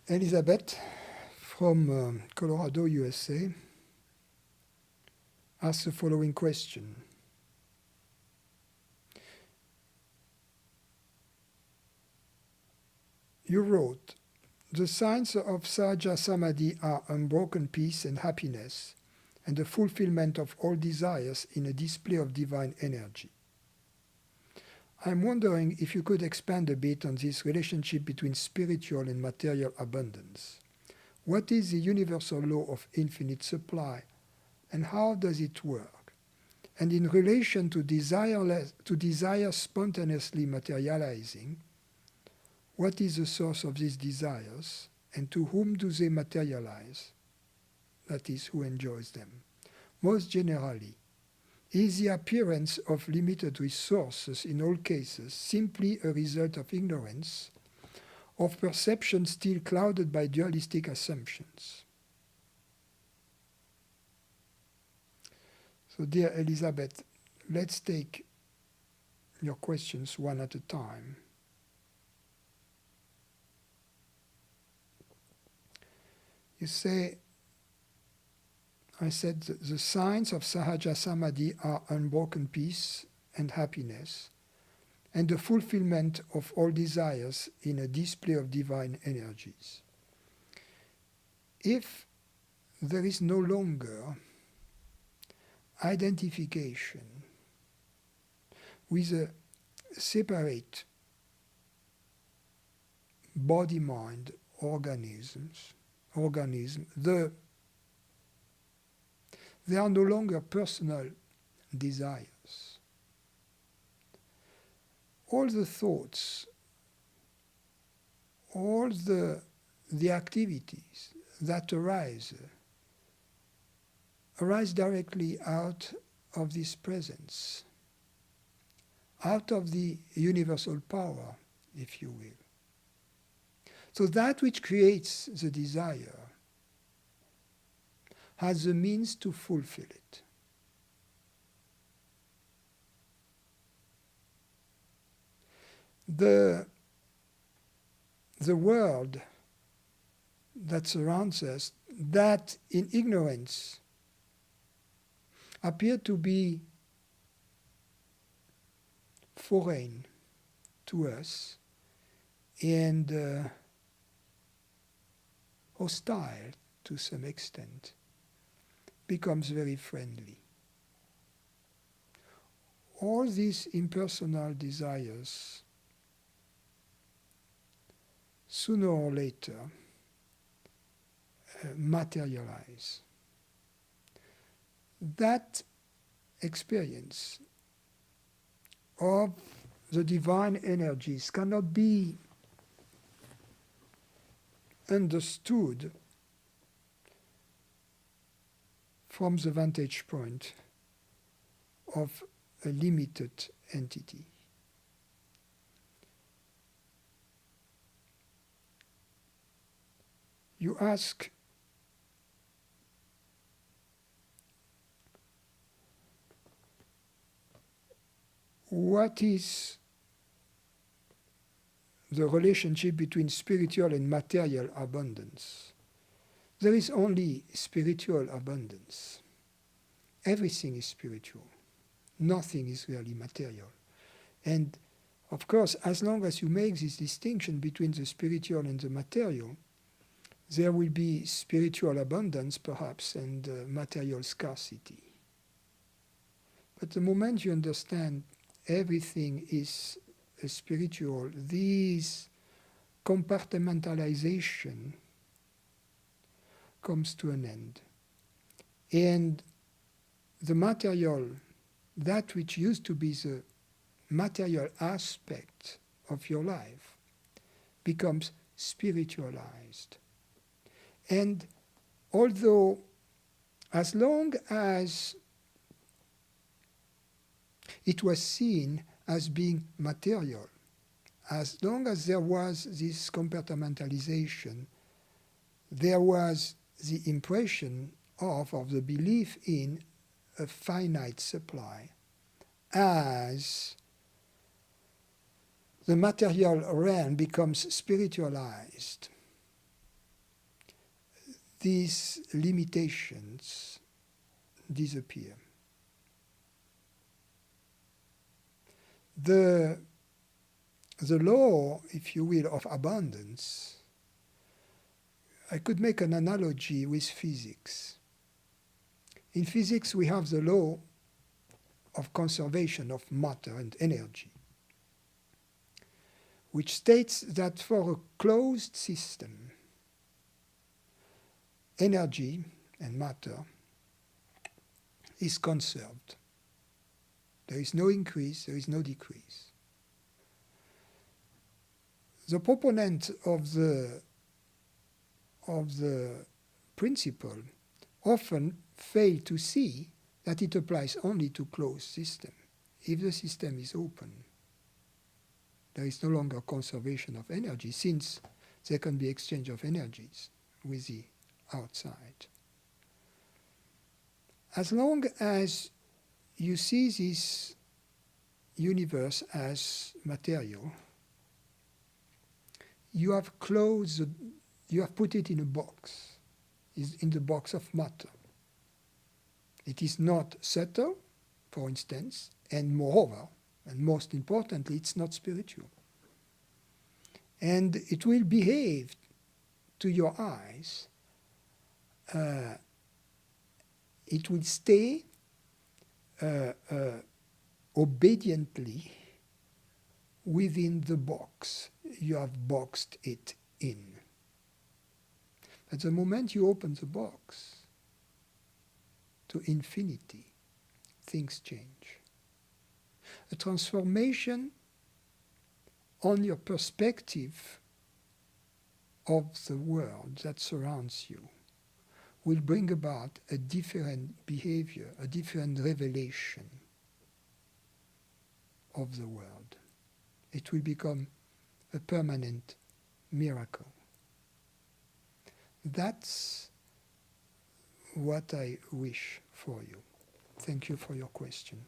Elizabeth from Colorado, USA, asks the following question. You wrote, "The signs of Sahaja Samadhi are unbroken peace and happiness, and the fulfillment of all desires in a display of divine energy." I'm wondering if you could expand a bit on this relationship between spiritual and material abundance. What is the universal law of infinite supply, and how does it work? And in relation to desire spontaneously materializing, what is the source of these desires, and to whom do they materialize? That is, who enjoys them? Most generally, is the appearance of limited resources in all cases simply a result of ignorance, of perception still clouded by dualistic assumptions? So, dear Elizabeth, let's take your questions one at a time. You say, I said the signs of Sahaja Samadhi are unbroken peace and happiness, and the fulfillment of all desires in a display of divine energies. If there is no longer identification with a separate body-mind organism, there are no longer personal desires. All the thoughts, all the activities that arise directly out of this presence, out of the universal power, if you will. So that which creates the desire has the means to fulfill it. The world that surrounds us, that in ignorance appear to be foreign to us and hostile to some extent, becomes very friendly. All these impersonal desires, sooner or later, materialize. That experience of the divine energies cannot be understood from the vantage point of a limited entity. You ask, what is the relationship between spiritual and material abundance? There is only spiritual abundance. Everything is spiritual. Nothing is really material. And of course, as long as you make this distinction between the spiritual and the material, there will be spiritual abundance, perhaps, and material scarcity. But the moment you understand everything is spiritual, this compartmentalization comes to an end. And the material, that which used to be the material aspect of your life, becomes spiritualized. And although, as long as it was seen as being material, as long as there was this compartmentalization, there was the impression of, or the belief in, a finite supply. As the material realm becomes spiritualized, these limitations disappear. The law, if you will, of abundance, I could make an analogy with physics. In physics, we have the law of conservation of matter and energy, which states that for a closed system, energy and matter is conserved. There is no increase, there is no decrease. The proponent of the principle often fail to see that it applies only to closed system. If the system is open, there is no longer conservation of energy, since there can be exchange of energies with the outside. As long as you see this universe as material, you have closed, you have put it in a box, is in the box of matter. It is not subtle, for instance, and moreover, and most importantly, it's not spiritual. And it will behave to your eyes. It will stay obediently within the box you have boxed it in. At the moment you open the box to infinity, things change. A transformation on your perspective of the world that surrounds you will bring about a different behavior, a different revelation of the world. It will become a permanent miracle. That's what I wish for you. Thank you for your question.